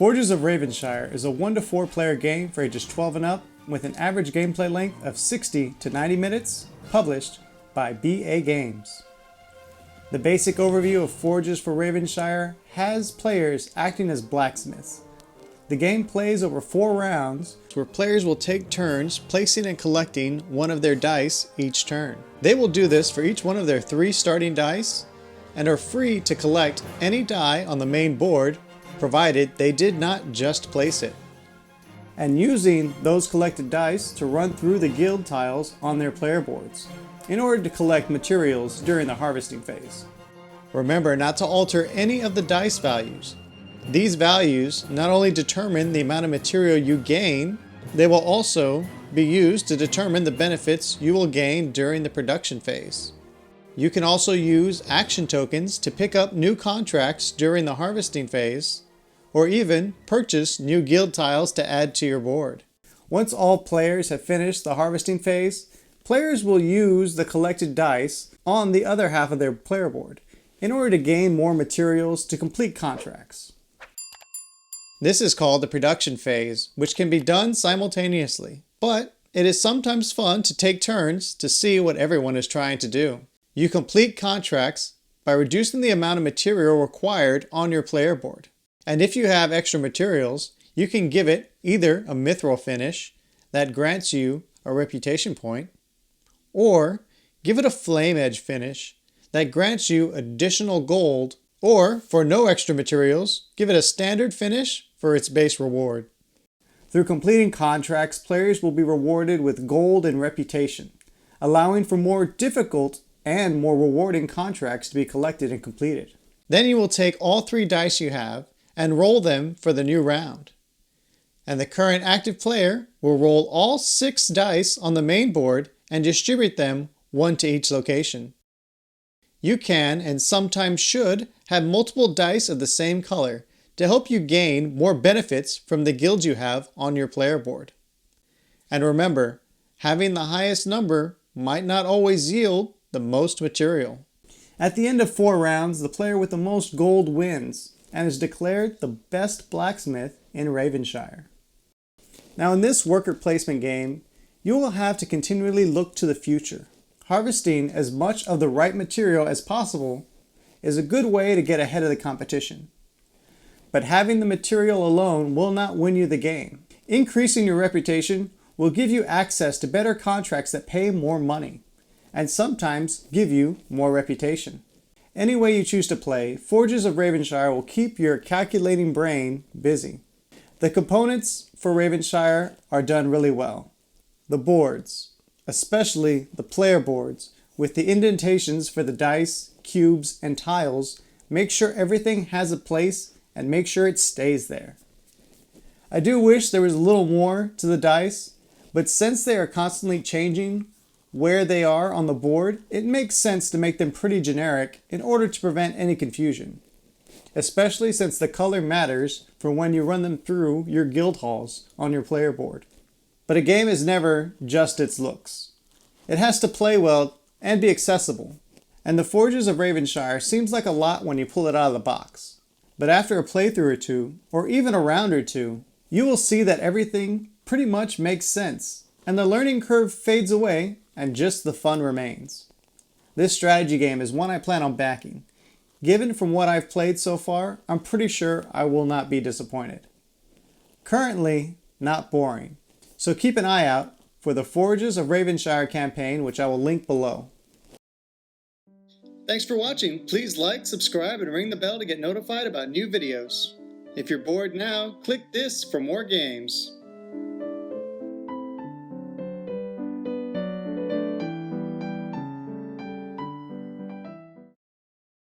Forges of Ravenshire is a 1 to 4 player game for ages 12 and up with an average gameplay length of 60 to 90 minutes, published by BA Games. The basic overview of Forges for Ravenshire has players acting as blacksmiths. The game plays over 4 rounds where players will take turns placing and collecting one of their dice each turn. They will do this for each one of their 3 starting dice and are free to collect any die on the main board provided they did not just place it, and using those collected dice to run through the guild tiles on their player boards in order to collect materials during the harvesting phase. Remember not to alter any of the dice values. These values not only determine the amount of material you gain, they will also be used to determine the benefits you will gain during the production phase. You can also use action tokens to pick up new contracts during the harvesting phase, or even purchase new guild tiles to add to your board. Once all players have finished the harvesting phase, players will use the collected dice on the other half of their player board in order to gain more materials to complete contracts. This is called the production phase, which can be done simultaneously, but it is sometimes fun to take turns to see what everyone is trying to do. You complete contracts by reducing the amount of material required on your player board. And if you have extra materials, you can give it either a mithril finish that grants you a reputation point, or give it a flame edge finish that grants you additional gold, or for no extra materials, give it a standard finish for its base reward. Through completing contracts, players will be rewarded with gold and reputation, allowing for more difficult and more rewarding contracts to be collected and completed. Then you will take all 3 dice you have and roll them for the new round. And the current active player will roll all 6 dice on the main board and distribute them 1 to each location. You can, and sometimes should, have multiple dice of the same color to help you gain more benefits from the guilds you have on your player board. And remember, having the highest number might not always yield the most material. At the end of 4 rounds, the player with the most gold wins and is declared the best blacksmith in Ravenshire. Now in this worker placement game, you will have to continually look to the future. Harvesting as much of the right material as possible is a good way to get ahead of the competition. But having the material alone will not win you the game. Increasing your reputation will give you access to better contracts that pay more money, and sometimes give you more reputation. Any way you choose to play, Forges of Ravenshire will keep your calculating brain busy. The components for Ravenshire are done really well. The boards, especially the player boards, with the indentations for the dice, cubes, and tiles, make sure everything has a place and make sure it stays there. I do wish there was a little more to the dice, but since they are constantly changing where they are on the board, it makes sense to make them pretty generic in order to prevent any confusion, especially since the color matters for when you run them through your guild halls on your player board. But a game is never just its looks. It has to play well and be accessible, and the Forges of Ravenshire seems like a lot when you pull it out of the box. But after a playthrough or 2, or even a round or 2, you will see that everything pretty much makes sense, and the learning curve fades away and just the fun remains. This strategy game is one I plan on backing. Given from what I've played so far, I'm pretty sure I will not be disappointed. Currently, not boring, so keep an eye out for the Forges of Ravenshire campaign, which I will link below. Thanks for watching. Please like, subscribe, and ring the bell to get notified about new videos. If you're bored now, click this for more games.